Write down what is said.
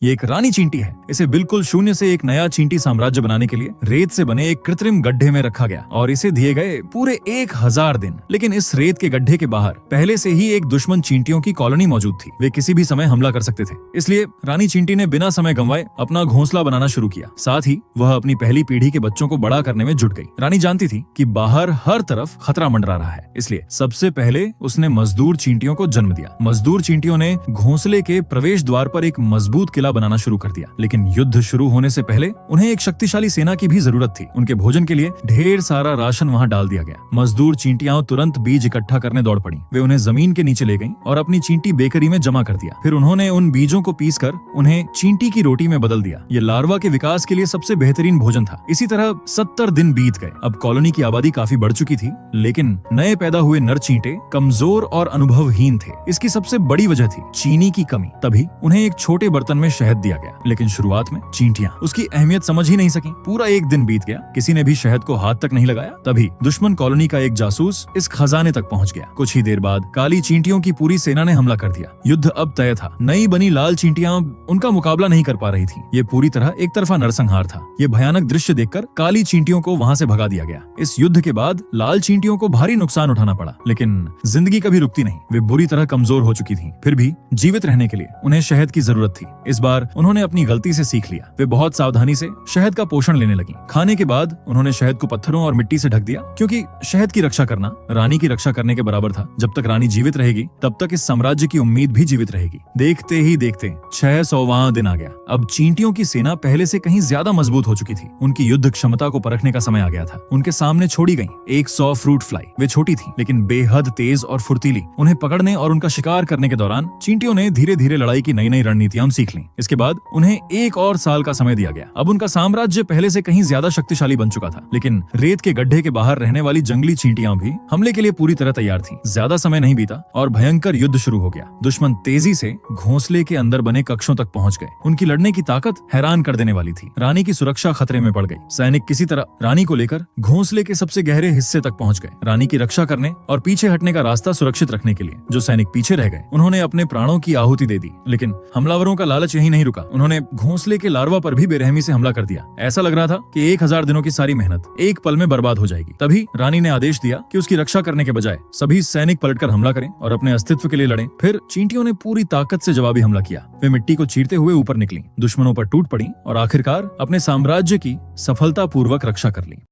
ये एक रानी चींटी है। इसे बिल्कुल शून्य से एक नया चींटी साम्राज्य बनाने के लिए रेत से बने एक कृत्रिम गड्ढे में रखा गया और इसे दिए गए पूरे 1000 दिन। लेकिन इस रेत के गड्ढे के बाहर पहले से ही एक दुश्मन चींटियों की कॉलोनी मौजूद थी। वे किसी भी समय हमला कर सकते थे। इसलिए रानी चींटी ने बिना समय गंवाए अपना घोंसला बनाना शुरू किया। साथ ही वह अपनी पहली पीढ़ी के बच्चों को बड़ा करने में जुट गई। रानी जानती थी कि बाहर हर तरफ खतरा मंडरा रहा है, इसलिए सबसे पहले उसने मजदूर चींटियों को जन्म दिया। मजदूर चींटियों ने घोंसले के प्रवेश द्वार पर एक मजबूत किला बनाना शुरू कर दिया। लेकिन युद्ध शुरू होने से पहले उन्हें एक शक्तिशाली सेना की भी जरूरत थी। उनके भोजन के लिए ढेर सारा राशन वहां डाल दिया गया। मजदूर चींटियां तुरंत बीज इकट्ठा करने दौड़ पड़ी। वे उन्हें जमीन के नीचे ले गईं और अपनी चींटी बेकरी में जमा कर दिया। फिर उन्होंने उन बीजों को पीसकर उन्हें चींटी की रोटी में बदल दिया। ये लार्वा के विकास के लिए सबसे बेहतरीन भोजन था। इसी तरह 70 दिन बीत गए। अब कॉलोनी की आबादी काफी बढ़ चुकी थी, लेकिन नए पैदा हुए नर चींटे कमजोर और अनुभवहीन थे। इसकी सबसे बड़ी वजह थी चीनी की कमी। तभी उन्हें एक छोटे बर्तन में शहद दिया गया। लेकिन शुरुआत में चींटियां उसकी अहमियत समझ ही नहीं सकी। पूरा एक दिन बीत गया, किसी ने भी शहद को हाथ तक नहीं लगाया। तभी दुश्मन कॉलोनी का एक जासूस इस खजाने तक पहुंच गया। कुछ ही देर बाद काली चींटियों की पूरी सेना ने हमला कर दिया। युद्ध अब तय था। नई बनी लाल चींटियां उनका मुकाबला नहीं कर पा रही थी। ये पूरी तरह एक तरफा नरसंहार था। ये भयानक दृश्य देखकर काली चींटियों को वहां से भगा दिया गया। इस युद्ध के बाद लाल चींटियों को भारी नुकसान उठाना पड़ा, लेकिन जिंदगी कभी रुकती नहीं। वे बुरी तरह कमजोर हो चुकी थीं। फिर भी जीवित रहने के लिए उन्हें शहद की जरूरत थी। इस बार उन्होंने अपनी गलती से सीख लिया। वे बहुत सावधानी से शहद का पोषण लेने लगी। खाने के बाद उन्होंने शहद को पत्थरों और मिट्टी से ढक दिया, क्योंकि शहद की रक्षा करना रानी की रक्षा करने के बराबर था। जब तक रानी जीवित रहेगी, तब तक इस साम्राज्य की उम्मीद भी जीवित रहेगी। देखते ही देखते 600वां दिन आ गया। अब चींटियों की सेना पहले से कहीं ज्यादा मजबूत हो चुकी थी। उनकी युद्ध क्षमता को परखने का समय आ गया था। उनके सामने छोड़ी गई 100 फ्रूट फ्लाई। वे छोटी थी, लेकिन बेहद तेज और फुर्तीली। उन्हें पकड़ने और उनका शिकार करने के दौरान चींटियों ने धीरे धीरे लड़ाई की नई नई रणनीतियां सीख ली। इसके बाद उन्हें एक और साल का समय दिया गया। अब उनका साम्राज्य पहले से कहीं ज्यादा शक्तिशाली बन चुका था। लेकिन रेत के गड्ढे के बाहर रहने वाली जंगली चींटियां भी हमले के लिए पूरी तरह तैयार थीं। ज्यादा समय नहीं बीता और भयंकर युद्ध शुरू हो गया। दुश्मन तेजी से घोंसले के अंदर बने कक्षों तक पहुंच गए। उनकी लड़ने की ताकत हैरान कर देने वाली थी। रानी की सुरक्षा खतरे में पड़ गई। सैनिक किसी तरह रानी को लेकर घोंसले के सबसे गहरे हिस्से तक पहुंच गए। रानी की रक्षा करने और पीछे हटने का रास्ता सुरक्षित रखने के लिए जो सैनिक पीछे रह गए, उन्होंने अपने प्राणों की आहुति दे दी। लेकिन हमलावरों का लालच यही नहीं रुका। उन्होंने घोंसले के लार्वा पर भी बेरहमी से हमला कर दिया। ऐसा लग रहा था कि 1000 दिनों की सारी मेहनत एक पल में बर्बाद हो जाएगी। तभी रानी ने आदेश दिया कि उसकी रक्षा करने के बजाय सभी सैनिक पलटकर हमला करें और अपने अस्तित्व के लिए लड़ें। फिर चींटियों ने पूरी ताकत से जवाबी हमला किया। वे मिट्टी को चीरते हुए ऊपर निकली, दुश्मनों पर टूट पड़ी और आखिरकार अपने साम्राज्य की सफलतापूर्वक रक्षा कर ली।